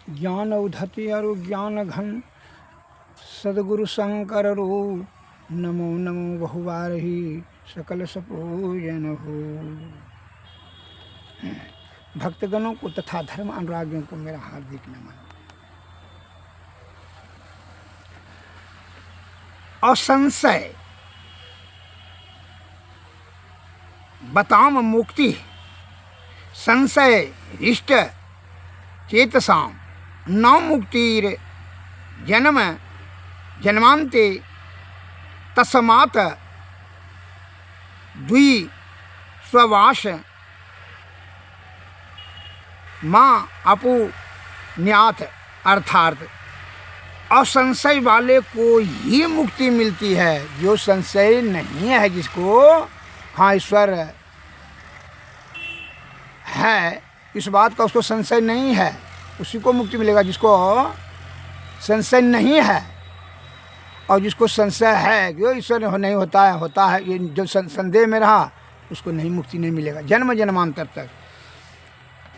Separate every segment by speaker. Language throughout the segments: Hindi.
Speaker 1: ज्ञान उधति अरु ज्ञान घन सदगुरु शंकर रो नमो नमो बहुबारही सकल सपूजन हो। भक्तगणों को तथा धर्म अनुरागियों को मेरा हार्दिक नमन। असंशय बताम मुक्ति संशय इष्ट चेतसाम न मुक्तिर जन्म जन्मांते तस्मात् द्वि स्ववास माँ अपुन्यात अर्थात असंशय वाले को ही मुक्ति मिलती है। जो संशय नहीं है, जिसको हाँ ईश्वर है इस बात का उसको संशय नहीं है, उसी को मुक्ति मिलेगा। जिसको संशय नहीं है और जिसको संशय है कि ईश्वर नहीं होता है ये जो संदेह में रहा उसको नहीं मुक्ति नहीं मिलेगा जन्म जन्मांतर तक।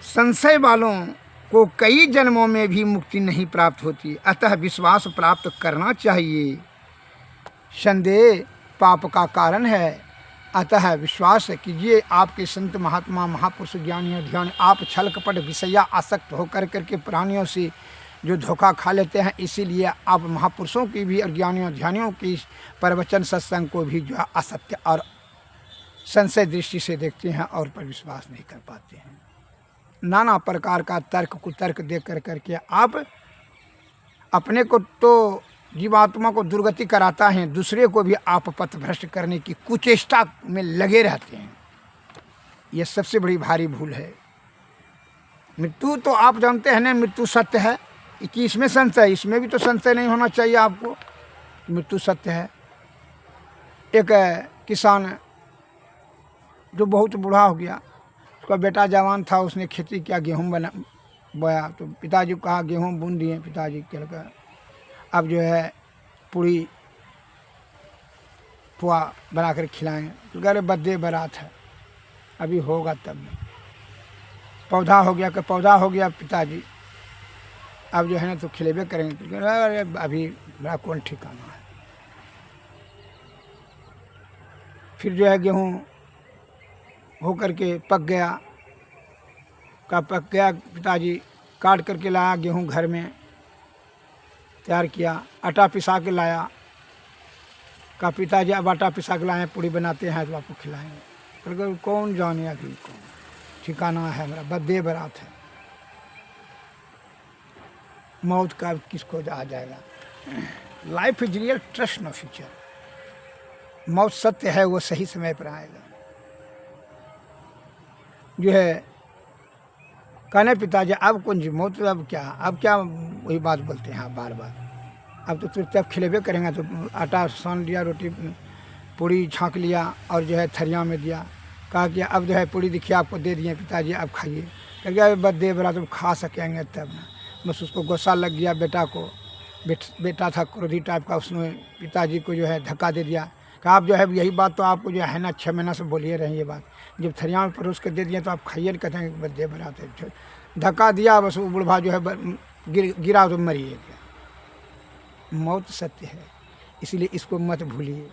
Speaker 1: संशय वालों को कई जन्मों में भी मुक्ति नहीं प्राप्त होती, अतः विश्वास प्राप्त करना चाहिए। संदेह पाप का कारण है, अतः विश्वास कीजिए। आपके संत महात्मा महापुरुष ज्ञानी ध्यान आप छल कपट विषया आसक्त होकर करके प्राणियों से जो धोखा खा लेते हैं, इसीलिए आप महापुरुषों की भी और ज्ञानियों ध्यानियों की प्रवचन सत्संग को भी जो है असत्य और संशय दृष्टि से देखते हैं और पर विश्वास नहीं कर पाते हैं। नाना प्रकार का तर्क कुतर्क देख कर करके आप अपने को तो जीवात्मा को दुर्गति कराता है, दूसरे को भी आप पथ भ्रष्ट करने की कुचेष्टा में लगे रहते हैं। यह सबसे बड़ी भारी भूल है। मृत्यु तो आप जानते हैं ना, मृत्यु सत्य है, कि इसमें संशय, इसमें भी तो संशय नहीं होना चाहिए आपको। मृत्यु सत्य है। एक किसान जो बहुत बूढ़ा हो गया, उसका बेटा जवान था, उसने खेती किया, गेहूँ बोया, तो पिताजी को कहा गेहूँ बुन दिए। पिताजी कहकर अब जो है पूरी पुआ बना कर खिलाएँ, तो कह रहे बर्थडे बारात है, अभी होगा तब। पौधा हो गया, कि पौधा हो गया पिताजी, अब जो है ना तो खिलेबे करेंगे। तो अरे अभी बड़ा कौन ठिकाना है। फिर जो है गेहूँ हो करके पक गया, का पक गया, पिताजी काट करके लाया गेहूँ, घर में तैयार किया, आटा पिसा के लाया। का पिताजी अब आटा पिसा के लाए, पूड़ी बनाते हैं तो आपको खिलाएंगे। तो कौन जाने अभी कौन ठिकाना है, हमारा बर्थडे बारात है, मौत का किसको आ जाएगा। Life is real, trust no future. मौत सत्य है, वो सही समय पर आएगा। जो है कहने पिताजी अब कौन जी मौत, अब क्या वही बात बोलते हैं आप बार बार। अब तो तुरंत अब खिलेबे करेंगे। तो आटा सान लिया, रोटी पूड़ी छाँक लिया और जो है थरिया में दिया। कहा कि अब जो है पूड़ी दिखिए आपको दे दिए पिताजी, अब खाइए। कह गया बर्थडे बरा तो खा सकेंगे तब ना। बस उसको गुस्सा लग गया बेटा को। बेटा था क्रोधी टाइप का, उसने पिताजी को जो है धक्का दे दिया। कहा आप जो है यही बात तो आपको जो है ना 6 महीना से बोलिए रहे, ये बात जब थरिया में परोस कर दे दिया तो आप खाइए, कहते हैं बर्थडे बारात है। धक्का दिया, बस वो बुढ़वा जो है गिरा तो मरिए। मौत सत्य है, इसलिए इसको मत भूलिए।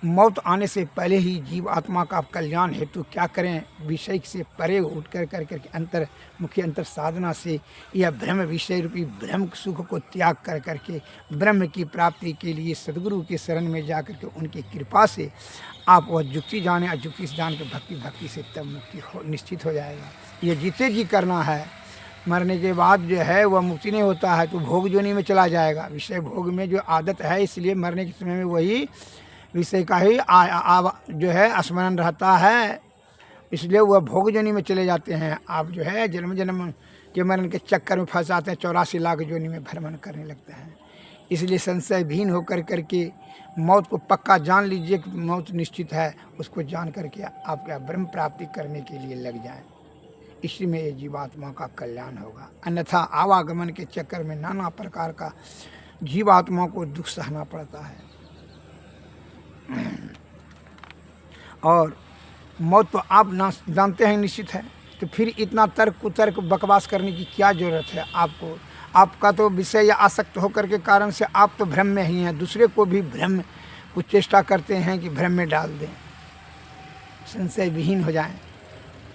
Speaker 1: मौत आने से पहले ही जीव आत्मा का कल्याण हेतु क्या करें, विषय से परे उठ कर अंतर मुख्य अंतर साधना से यह ब्रह्म विषय रूपी ब्रह्म सुख को त्याग कर करके ब्रह्म की प्राप्ति के लिए सदगुरु के शरण में जा कर के उनकी कृपा से आप वह जुक्ति जाने और जुक्ति से जान के भक्ति से तब मुक्ति निश्चित हो जाएगा। ये जीते जी करना है, मरने के बाद जो है वह मुक्ति नहीं होता है, तो भोग जोनी में चला जाएगा। विषय भोग में जो आदत है, इसलिए मरने के समय में वही विषय का ही जो है स्मरण रहता है, इसलिए वह भोग जोनी में चले जाते हैं। आप जो है जन्म जन्म के मरण के चक्कर में फंस जाते हैं, 84 लाख जोनी में भ्रमण करने लगते हैं। इसलिए संशय भीन होकर करके मौत को पक्का जान लीजिए कि मौत निश्चित है, उसको जान करके आप क्या ब्रह्म प्राप्ति करने के लिए लग जाएं। इसी में ये जीवात्मा का कल्याण होगा। अन्यथा आवागमन के चक्कर में नाना प्रकार का जीवात्मा को दुख सहना पड़ता है। और मौत तो आप ना जानते हैं निश्चित है, तो फिर इतना तर्क कुतर्क बकवास करने की क्या ज़रूरत है आपको। आपका तो विषय या आसक्त होकर के कारण से आप तो भ्रम में ही हैं, दूसरे को भी भ्रम को चेष्टा करते हैं कि भ्रम में डाल दें, संशय विहीन हो जाएं।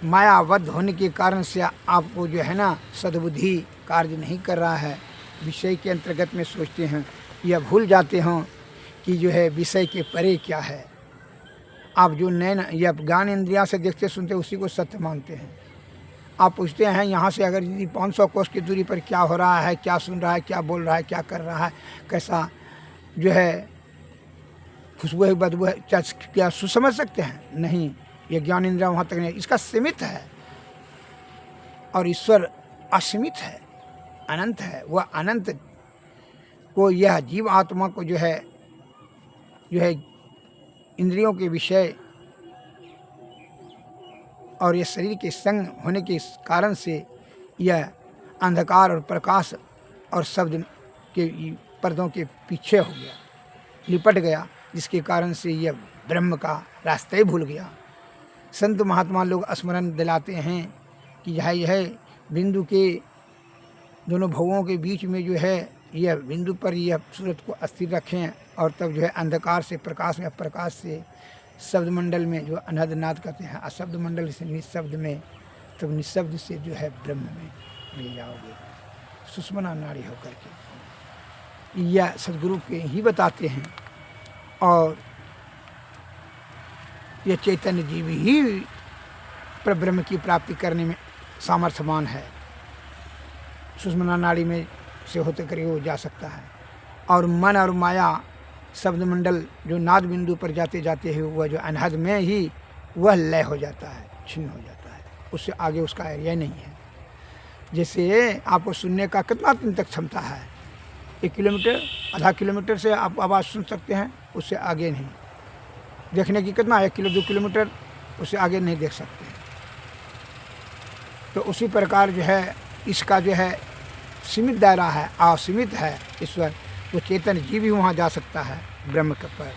Speaker 1: मायाबद्ध होने के कारण से आपको जो है ना सद्बुद्धि कार्य नहीं कर रहा है, विषय के अंतर्गत में सोचते हैं या भूल जाते हों कि जो है विषय के परे क्या है। आप जो नैन या ज्ञान इंद्रिया से देखते सुनते उसी को सत्य मानते हैं। आप पूछते हैं यहाँ से अगर यदि 500 कोस की दूरी पर क्या हो रहा है, क्या सुन रहा है, क्या बोल रहा है, क्या कर रहा है, कैसा जो है खुशबू है, बदबू है, क्या समझ सकते हैं? नहीं, ये ज्ञान इंद्रिया वहाँ तक नहीं, इसका सीमित है। और ईश्वर असीमित है, अनंत है। वह अनंत को यह जीव आत्मा को जो है इंद्रियों के विषय और ये शरीर के संग होने के कारण से यह अंधकार और प्रकाश और शब्द के पर्दों के पीछे हो गया, लिपट गया, जिसके कारण से यह ब्रह्म का रास्ता ही भूल गया। संत महात्मा लोग स्मरण दिलाते हैं कि यह बिंदु के दोनों भवों के बीच में जो है यह बिंदु पर यह सूरत को अस्थिर रखें और तब जो है अंधकार से प्रकाश में, प्रकाश से शब्द मंडल में जो अनहद नाद कहते हैं, अशब्द मंडल से निशब्द में, तब निशब्द से जो है ब्रह्म में मिल जाओगे, सुषमना नाड़ी होकर के। यह सदगुरु के ही बताते हैं। और यह चैतन्य जीव ही परब्रह्म की प्राप्ति करने में सामर्थ्यवान है। सुषमना नाड़ी में से होते करके वो जा सकता है। और मन और माया शब्द मंडल जो नाद बिंदु पर जाते जाते ही वह जो अनहद में ही वह लय हो जाता है, छिन्न हो जाता है, उससे आगे उसका एरिया नहीं है। जैसे आपको सुनने का कितना दिन तक क्षमता है, 1 किलोमीटर, आधा किलोमीटर से आप आवाज़ सुन सकते हैं, उससे आगे नहीं। देखने की कितना 1 किलो 2 किलोमीटर, उससे आगे नहीं देख सकते। तो उसी प्रकार जो है इसका जो है सीमित दायरा है, असीमित है ईश्वर। तो चेतन जीव भी वहाँ जा सकता है ब्रह्म के पर।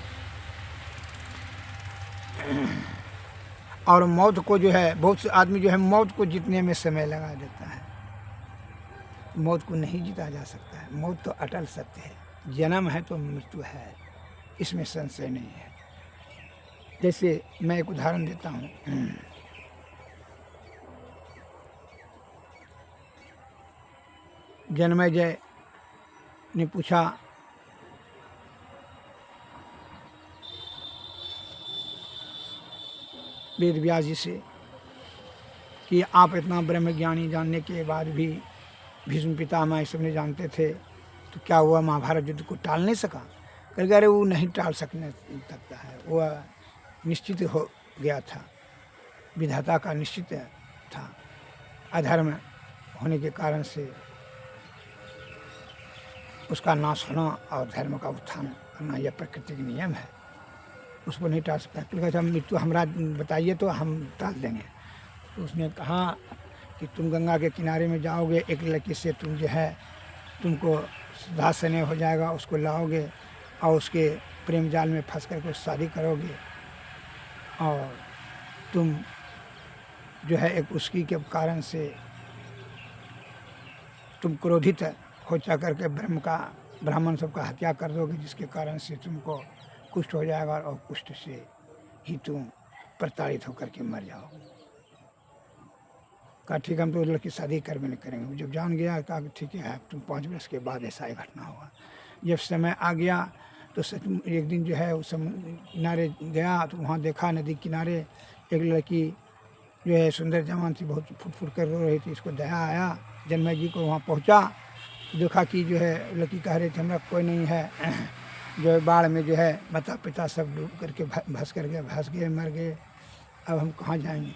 Speaker 1: और मौत को जो है बहुत से आदमी जो है मौत को जीतने में समय लगा देता है। मौत को नहीं जीता जा सकता है। मौत तो अटल सत्य है। जन्म है तो मृत्यु है, इसमें संशय नहीं है। जैसे मैं एक उदाहरण देता हूँ। जन्मेजय ने पूछा वेद व्यास जी से कि आप इतना ब्रह्म ज्ञानी जानने के बाद भी भीष्म पितामह सबने जानते थे, तो क्या हुआ महाभारत युद्ध को टाल नहीं सका? कह अरे वो नहीं टाल सकता है, वह निश्चित हो गया था, विधाता का निश्चित था। अधर्म होने के कारण से उसका नाश होना और धर्म का उत्थान करना यह प्रकृति का नियम है, उसको नहीं टाल सकता। कहता मृत्यु हमरा बताइए तो हम टाल देंगे। तो उसने कहा कि तुम गंगा के किनारे में जाओगे, एक लड़की से तुम जो है तुमको सुधा स्नेह हो जाएगा, उसको लाओगे और उसके प्रेम जाल में फंस करके शादी करोगे, और तुम जो है एक उसकी के कारण से तुम क्रोधित हो जा करके ब्राह्मण सबका हत्या कर दोगे, जिसके कारण से तुमको कुष्ठ हो जाएगा और कुष्ठ से ही तुम प्रताड़ित होकर के मर जाओगे। कहा ठीक है, हम तो लड़की शादी कर भी नहीं करेंगे। जब जान गया कहा ठीक है, तुम 5 वर्ष के बाद ऐसा ही घटना होगा। जब समय आ गया तो एक दिन जो है उस किनारे गया तो वहाँ देखा नदी किनारे एक लड़की जो है सुंदर जवान थी, बहुत फुट फुट कर रो रही थी। इसको दया आया, जन्मेजय जी को वहाँ पहुँचा, देखा कि जो है लड़की कह रही थी हमरा कोई नहीं है, जो है बाढ़ में जो है माता पिता सब डूब करके भस गए, मर गए, अब हम कहाँ जाएंगे।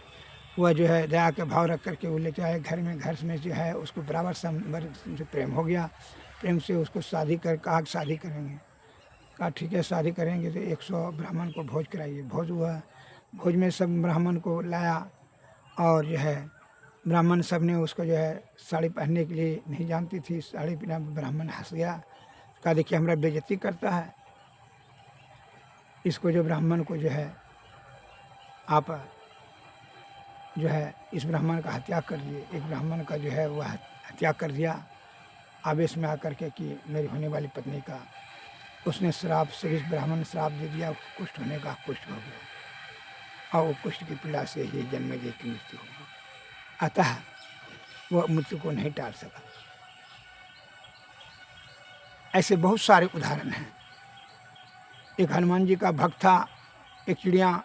Speaker 1: वह जो है दया के भाव रख करके वो लेके आए घर में। घर में जो है उसको बराबर जो प्रेम हो गया, प्रेम से उसको शादी कर कहा शादी करेंगे। कहा ठीक है शादी करेंगे तो 100 ब्राह्मण को भोज कराइए। भोज हुआ, भोज में सब ब्राह्मण को लाया और जो है ब्राह्मण सब ने उसको जो है साड़ी पहनने के लिए नहीं जानती थी, साड़ी पहना। ब्राह्मण हंस गया, कहा देखिए हमारा बेइज्जती करता है, इसको जो ब्राह्मण को जो है आप जो है इस ब्राह्मण का हत्या कर दिए। एक ब्राह्मण का जो है वह हत्या कर दिया आवेश में आकर के कि मेरी होने वाली पत्नी का उसने श्राप से इस ब्राह्मण ने श्राप दे दिया, कुष्ठ होने का, कुष्ठ हो गया और वो कुष्ठ की पीड़ा से ही जन्मेजय की मृत्यु हो गई। अतः वह मृत्यु को नहीं टाल सका। ऐसे बहुत सारे उदाहरण हैं। एक हनुमान जी का भक्त था, एक चिड़िया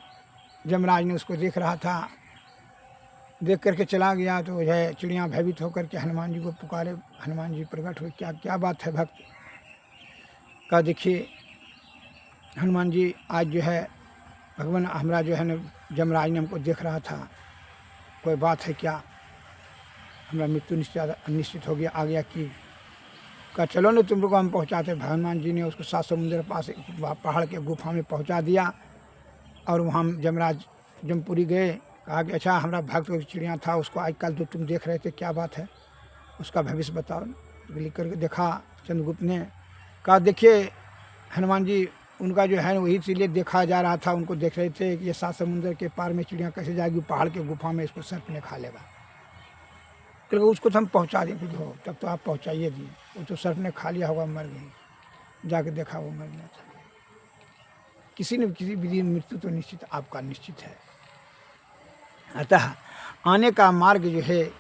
Speaker 1: जमराज ने उसको देख रहा था, देख करके चला गया तो जो है चिड़िया भयभीत होकर के हनुमान जी को पुकारे। हनुमान जी प्रकट हुए, क्या क्या बात है भक्त का, देखिए हनुमान जी आज जो है भगवान हमरा जो है न जमराज ने हमको देख रहा था, कोई बात है क्या, हमारा मृत्यु निश्चित हो गया, आ गया कि कहा चलो न तुम लोग हम पहुँचाते। हनुमान जी ने उसको 7 समुद्र पास पहाड़ के गुफा में पहुँचा दिया और वहाँ जमराज जमपुरी गए। कहा कि अच्छा हमारा भक्त चिड़िया था, उसको आजकल जो तुम देख रहे थे क्या बात है, उसका भविष्य बताओ। लिख करके देखा चंद्रगुप्त ने, कहा देखिए हनुमान जी उनका जो है वही इसीलिए देखा जा रहा था, उनको देख रहे थे कि ये 7 समुद्र के पार में चिड़िया कैसे जाएगी, पहाड़ के गुफा में इसको सर्प ने खा लेगा। क्योंकि उसको तो हम पहुँचा दें, कुछ हो तब तो आप पहुँचाइए दिए, वो तो सर्प ने खा लिया होगा, मर गई। जाके देखा वो मर गया था। किसी न किसी विधि मृत्यु तो निश्चित आपका निश्चित है। अतः आने का मार्ग जो है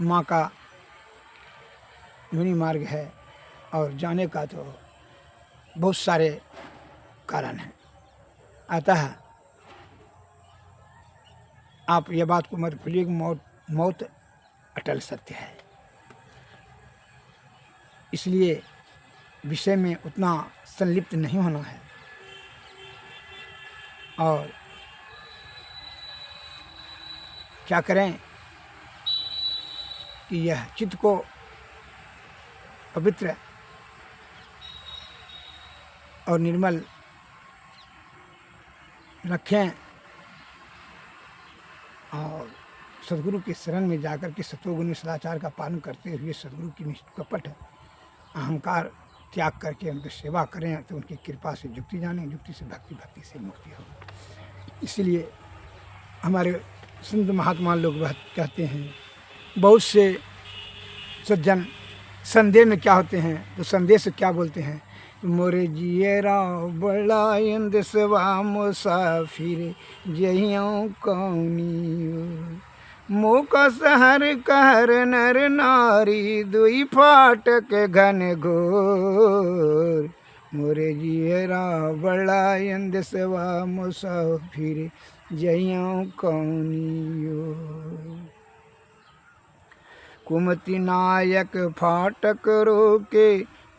Speaker 1: माँ का योनि मार्ग है और जाने का तो बहुत सारे कारण हैं। अतः आप ये बात को मत भूलिए कि मौत अटल सत्य है। इसलिए विषय में उतना संलिप्त नहीं होना है और क्या करें कि यह चित्त को पवित्र और निर्मल रखें और सद्गुरु के शरण में जाकर के सत्वगुण सदाचार का पालन करते हुए सद्गुरु की निष्कपट अहंकार त्याग करके उनकी सेवा करें तो उनकी कृपा से युक्ति जाने, युक्ति से भक्ति, भक्ति से मुक्ति हो। इसलिए हमारे संत महात्मा लोग कहते हैं, बहुत से सज्जन संदेह में क्या होते हैं तो संदेश क्या बोलते हैं, मोरे जियरा बड़ा इंदसवा मुसाफिर जहियों कौनी, मोका सहर कहर नर नारी दुई फाटक घन घोर, मोरे जियरा बड़ा इंदसवा मुसाफिर जहियों कौनियो, कुमति नायक फाटक रोके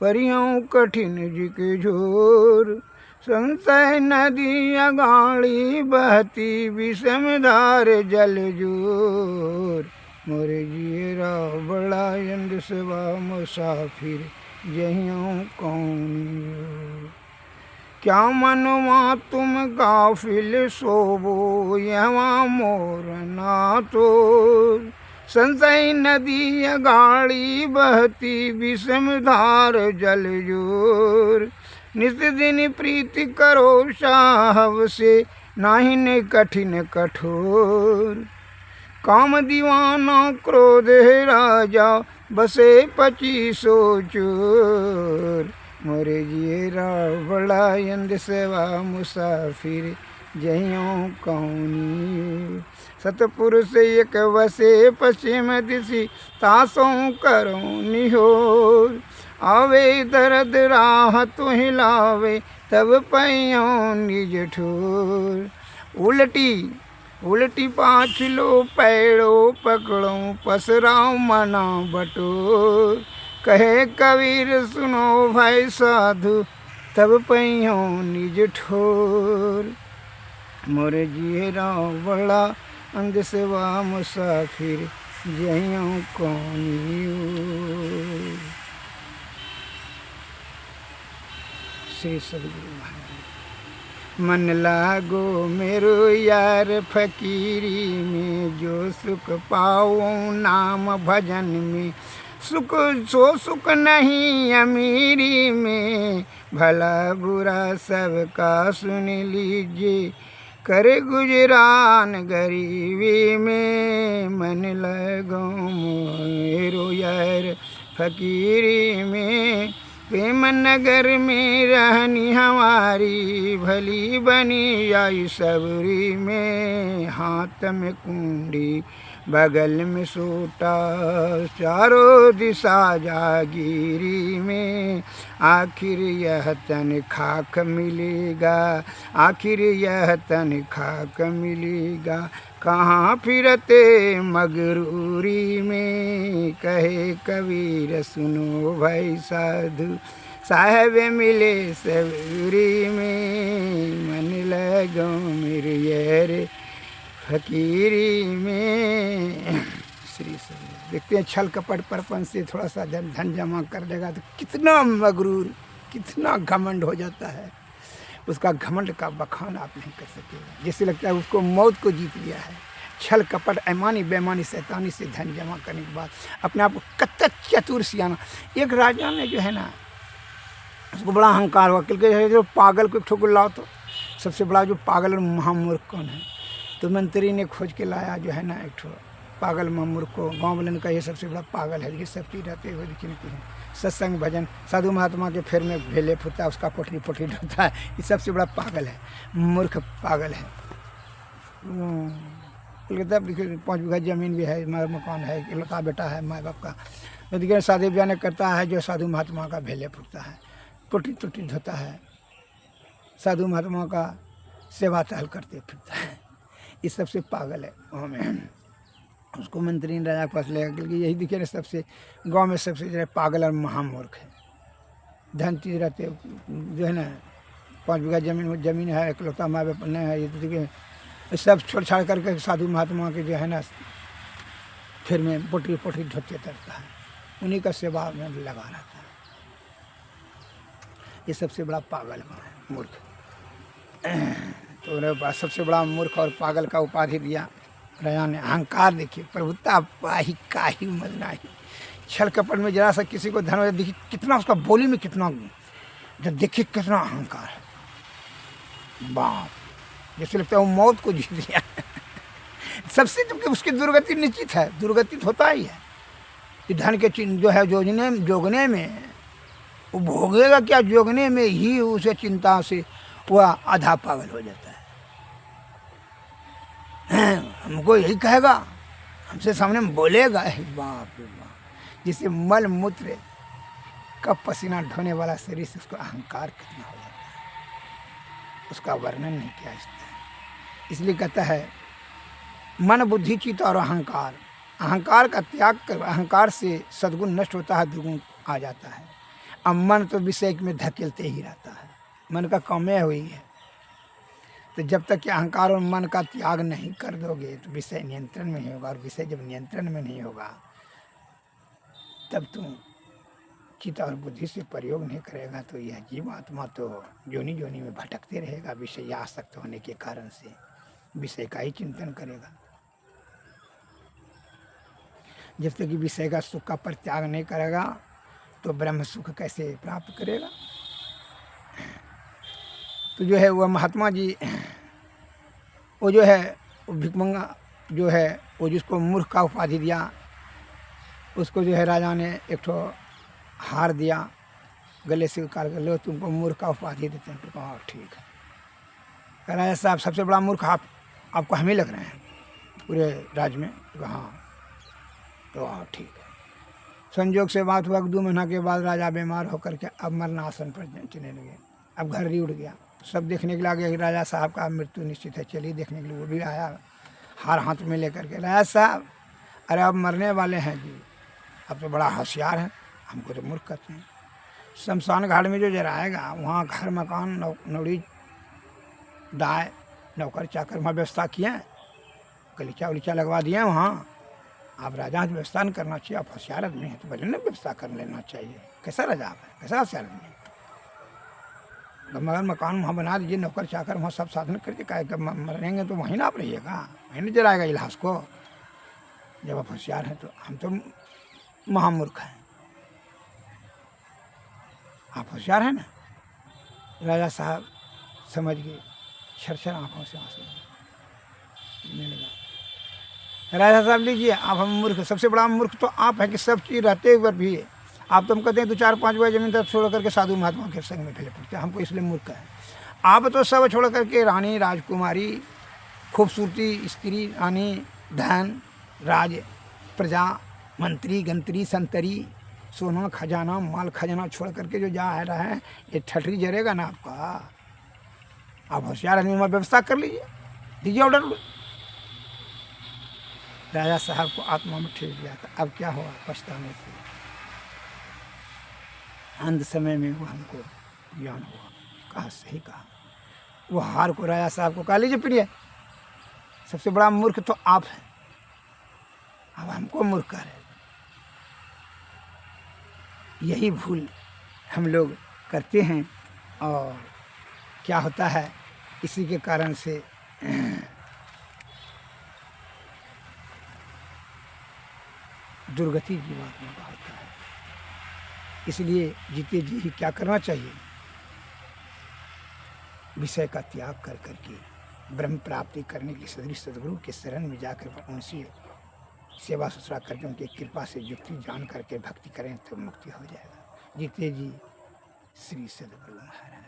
Speaker 1: परियों कठिन जिक झोर, संशय नदी अगाड़ी बहती विषमधार जल जोर, मोरे जियरा बड़ा इंदसवा मुसाफिर जहियों कौनियो, क्या मनवा तुम गाफिल सोवो यहाँ मोर ना तो, संशय नदी अगाड़ी बहती विषमधार जल जोर, नित दिन प्रीति करो साहब से नाहिन कठिन कठोर, काम दीवाना क्रोध राजा बसे 25 चोर, मोरे जियरा बड़ा इंदसवा मुसाफिर जहियों कौनी, सतपुरुष एक वसे पश्चिम दिशि तासों करो निहोर, आवे दर्द राह तो हिलावे तब पैयों निज ठोर, उल्टी उल्टी 5 लो पैड़ो पकड़ो पसराओ मना बटोर, कहे कबीर सुनो भाई साधु तब पैयों निज ठोर, मोरे जियरा बड़ा इंदसवा मुसाफिर जहियों कौनियो। श्री सद्गुरु महाराज। मन लागो मेरो यार फकीरी में, जो सुख पाओ नाम भजन में, सुख सो सुख नहीं अमीरी में, भला बुरा सबका सुन लीजिए, करे गुजरान गरीबी में, मन लगो मेरो यार फकीरी में, प्रेम नगर में रहनी हमारी, भली बनी आई सबरी में, हाथ में कुंडी बगल में सूटा, चारों दिशा जागीरी में, आखिर यह तन खाक मिलेगा, आखिर यह तन खाक मिलेगा, कहाँ फिरते मगरूरी में, कहे कबीर सुनो भाई साधु, साहब मिले सबूरी में, मन लगो मेरे यार फकीरी में। श्री सभी देखते हैं छल कपट परपन से थोड़ा सा धन जमा कर लेगा तो कितना मगरूर, कितना घमंड हो जाता है। उसका घमंड का बखान आप नहीं कर सकेगा। जैसे लगता है उसको मौत को जीत लिया है। छल कपट ऐमानी बेमानी शैतानी से धन जमा करने के बाद अपने आप को कत्तक चतुर सियाना। एक राजा ने जो है ना, उसको बड़ा अहंकार हुआ, क्योंकि जो पागल को एक ठोकर लाओ तो सबसे बड़ा जो पागल और महामूर्ख कौन है। तो मंत्री ने खोज के लाया जो है ना एक ठो पागल महामूर्ख को। गाँव वाले ने कहा ये सबसे बड़ा पागल है, ये सब चीज रहते हुए दिखी नहीं। सत्संग भजन साधु महात्मा के फेर में भेले फुटता है, उसका पोटली पोटली ढोता है, ये सबसे बड़ा पागल है, मूर्ख पागल है। कहता 5 बीघा जमीन भी है, मकान है, इकलौता बेटा है माँ बाप का। तो देखिए शादी ब्याह ने करता है जो साधु महात्मा का भेले फुटता है, पोटली टोटली धोता है, साधु महात्मा का सेवा टहल करते फिरता है, ये सबसे पागल है गाँव में। उसको मंत्री ने राजा के पास ले गया, क्योंकि यही दिखे ना सबसे गांव में सबसे जो है पागल और महामूर्ख है। धन चीज रहते जो है ना 5 बीघा जमीन है, इकलौता माँ बाप नहीं है, ये तो देखिए सब छोड़ छाड़ करके साधु महात्मा के जो है ना फिर में पोटरी पोटरी ढोते तरता है, उन्हीं का सेवा में लगा रहता है। ये सबसे बड़ा पागल है, मूर्ख। तो उन्हें सबसे बड़ा मूर्ख और पागल का उपाधि दिया राजा ने। अहंकार देखिए, प्रभुता पाही काही मजनाही। छल कपट में जरा सा किसी को धन देखिए कितना उसका बोली में कितना, जब देखिए कितना अहंकार है, बाप जैसे लगता है वो मौत को जीत लिया। सबसे जबकि उसकी दुर्गति निश्चित है, दुर्गति होता ही है कि धन के जो है जोगने में वो भोगेगा क्या, जोगने में ही उसे चिंता से वह आधा पागल हो जाता है। हमको यही कहेगा, हमसे सामने में बोलेगा, बाप रे बाप। जिसे मल मूत्र का पसीना ढोने वाला शरीर से उसको अहंकार कितना हो जाता है, उसका वर्णन नहीं किया जाता है। इसलिए कहता है मन बुद्धि चित्त और अहंकार, अहंकार का त्याग कर, अहंकार से सद्गुण नष्ट होता है, दुर्गुण आ जाता है। अब मन तो विषय में धकेलते ही रहता है, मन का कमे हुई है। तो जब तक कि अहंकार और मन का त्याग नहीं कर दोगे तो विषय नियंत्रण में ही होगा, और विषय जब नियंत्रण में नहीं होगा तब तुम चित्त और बुद्धि से प्रयोग नहीं करेगा, तो यह जीवात्मा तो जोनी जोनी में भटकते रहेगा, विषय आसक्त होने के कारण से विषय का ही चिंतन करेगा। जब तक कि विषय का सुख का परित्याग नहीं करेगा तो ब्रह्म सुख कैसे प्राप्त करेगा। तो जो है वह महात्मा जी, वो जो है वो भिकमंगा जो है वो जिसको मूर्ख का उपाधि दिया, उसको जो है राजा ने एक ठो हार दिया, गले से उतार कर, लो तुमको मूर्ख का उपाधि देते हैं। तो कहा ठीक है। कह राजा साहब सबसे बड़ा मूर्ख आपको हम ही लग रहे हैं पूरे राज्य में। हाँ तो हाँ ठीक है। संयोग से बात हुआ कि 2 महीना के बाद राजा बीमार होकर के अब मरणासन पर चलने लगे। अब घर ही उड़ गया, सब देखने के लिए आ गया कि राजा साहब का मृत्यु निश्चित है, चलिए देखने के लिए। वो भी आया हार हाथ में लेकर के, राजा साहब अरे अब मरने वाले हैं जी, अब तो बड़ा होशियार है, हमको तो मूर्ख कहते हैं। शमशान घाट में जो जराएगा वहाँ घर मकान नौड़ी दाय नौकर चाकर वहाँ व्यवस्था किए, गलीचा उलीचा लगवा दिए वहाँ। आप राजा की व्यवस्था नहीं करना चाहिए, आप होशियार आदमी हैं तो भले ना व्यवस्था कर लेना चाहिए। कैसा राजा आप है, कैसा होशियार आदमी है। मगर मकान वहाँ बना दीजिए, नौकर चाकर वहाँ सब साधन करके, क्या मरेंगे तो वहीं ना आप रहिएगा, वहीं नहीं जलाएगा इलाज को। जब आप होशियार हैं तो हम तो महामूर्ख हैं, आप होशियार हैं ना। राजा साहब समझ गए, छरछर आंखों से आंसू गिरने लगा। राजा साहब लीजिए, आप हम मूर्ख, सबसे बड़ा मूर्ख तो आप हैं कि सब चीज़ रहते हुए भी आप तो हम कहते हैं 2-4-5 बजे जमींदार छोड़ करके साधु महात्मा के संग में ढले पड़ते हैं, हमको इसलिए मूर्ख है। आप तो सब छोड़ करके रानी राजकुमारी, खूबसूरती स्त्री, रानी, धन, राज, प्रजा, मंत्री गंत्री संतरी, सोना खजाना माल खजाना छोड़ करके जो जा रहा है, ये ठठरी जरेगा ना आपका। आप होशियार आदमी में व्यवस्था कर लीजिए, दीजिए ऑर्डर। राजा साहब को आत्मा में ठेस दिया था। अब क्या हुआ पछताने से, अंत समय में वो हमको ज्ञान हुआ, कहा सही कहा। वो हार को राजा साहब को कहा, लीजिए प्रिय, सबसे बड़ा मूर्ख तो आप हैं, अब हमको मूर्ख कह रहे। यही भूल हम लोग करते हैं और क्या होता है, इसी के कारण से दुर्गति जीवात्मा का होता है। इसलिए जीते जी ही क्या करना चाहिए, विषय का त्याग कर करके ब्रह्म प्राप्ति करने के सदृश सदगुरु के शरण में जाकर उनसे सेवा सुसरा करके उनकी कृपा से युक्ति जान करके भक्ति करें तो मुक्ति हो जाएगा। जीते जी श्री सदगुरु महाराज।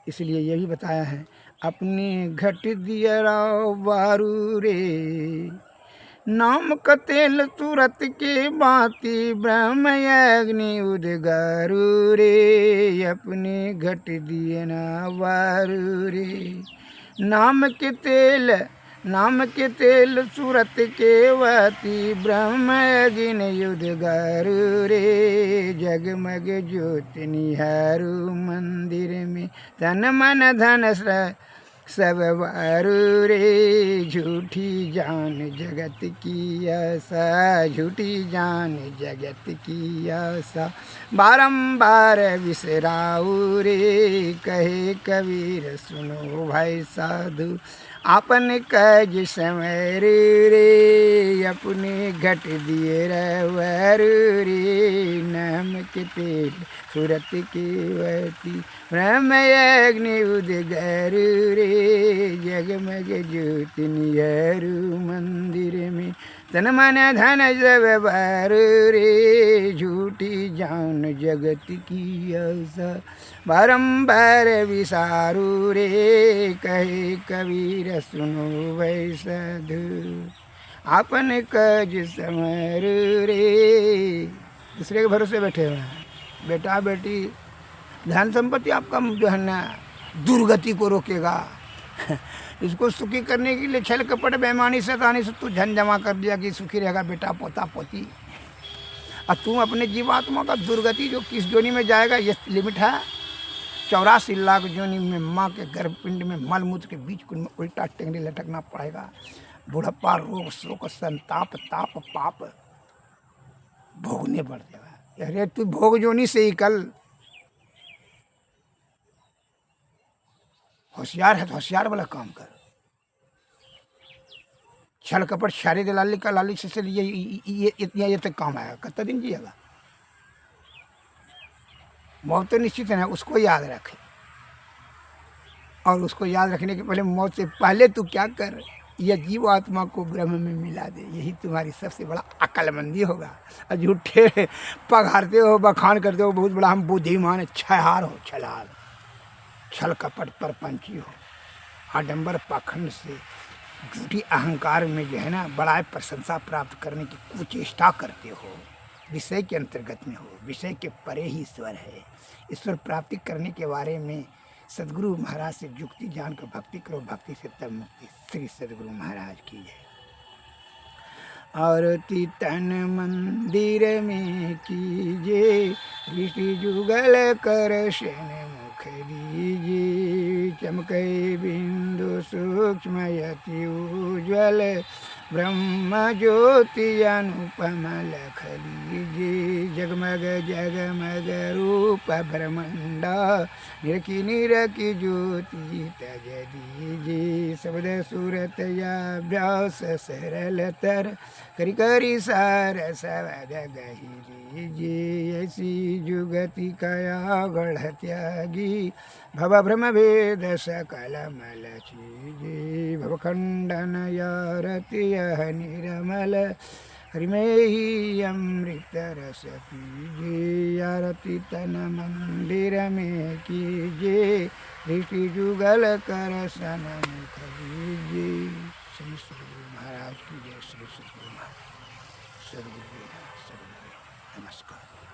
Speaker 1: इसलिए ये भी बताया है, अपने घट दिया राव बारू रे, नाम का तेल तुरत के बाती ब्रह्म अग्नि उदगारू रे। अपने घट दिए ना बारू रे, नाम के तेल सूरत के वाती ब्रह्म अग्नि उदगारू रे। जगमग ज्योत निहारू मंदिर में, तन मन धन सब वारू रे। झूठी जान जगत की आशा, झूठी जान जगत की आशा, बारंबार बिसराऊ रे। कहे कबीर सुनो भाई साधु, आपन काज संवर रे। अपने घट दिए रवर रे, नाम के तेल सूरत के वती ब्रह्म अग्नि उदगार रे। जगमग ज्योति निहारू मंदिर में, तन मन धन सब बार रे। झूठी जान जगत की आशा, बारंबार विसारू रे। कहे कबीर सुनो वै साधु, आपन काज समर रे। दूसरे के भरोसे बैठे हुए हैं, बेटा बेटी धन संपत्ति आपका जो है ना दुर्गति को रोकेगा। इसको सुखी करने के लिए छल कपट बेईमानी शैतानी से तू धन जमा कर दिया कि सुखी रहेगा बेटा पोता पोती, और तुम अपने जीवात्मा का दुर्गति जो किस जोनी में जाएगा ये लिमिट है। 84 लाख जोनी में माँ के गर्भपिंड में मलमूत्र के बीच कुल में उल्टा टेंगड़ी लटकना पड़ेगा। बुढ़प्पा रोग शोक संताप ताप पाप भोगने पड़ जाएगा। अरे तू भोग जोनी से ही कल होशियार है तो होशियार वाला काम कर। छल कपट शारी दलाली का लालच से ये इतना ये तक काम आएगा, कितना दिन जिएगा। मौत तो निश्चित है ना, उसको याद रखे, और उसको याद रखने के पहले मौत से पहले तू क्या कर, यह जीव आत्मा को ब्रह्म में मिला दे। यही तुम्हारी सबसे बड़ा अक्लमंदी होगा। और झूठे पघारते हो बखान करते हो बहुत बड़ा हम बुद्धिमान छहार हो, छलाल छल कपट पर पंची हो, आडंबर पाखंड से झूठी अहंकार में जो है ना बड़ाई प्रशंसा प्राप्त करने की कुचेष्टा करते हो। विषय के अंतर्गत में हो, विषय के परे ही ईश्वर है। ईश्वर प्राप्ति करने के बारे में सदगुरु महाराज से युक्ति जानकर भक्ति करो, भक्ति से तब मुक्ति। श्री सदगुरु महाराज की जय। आरती तन मंदिर में कीजिए, दृष्टि जुगल कर शेन मुख दीजिए। चमके बिंदु सूक्ष्म यति उज्ज्वल, ब्रह्म ज्योति अनुपम लख लीजिए। जगमग जगमग रूप ब्रह्मंडा, निरखी निरखी ज्योति तज दीजिए। शब्द सूरत या व्यास सरलतर, करी करी सार सवद गही लीजिए। ऐसी जुगति कया गढ़ त्यागी, भव भ्रम भेद सकल मल छीजे भव खंडन यारति यह निर्मल हरिमेहि अमृत रस पीजे आरती तन मंदिर में कीजे दृष्टि जुगल कर सनमुख दीजे। श्री सद्गुरु महाराज की जय। श्री सद्गुरु महाराज। सद्गुरु नमस्कार।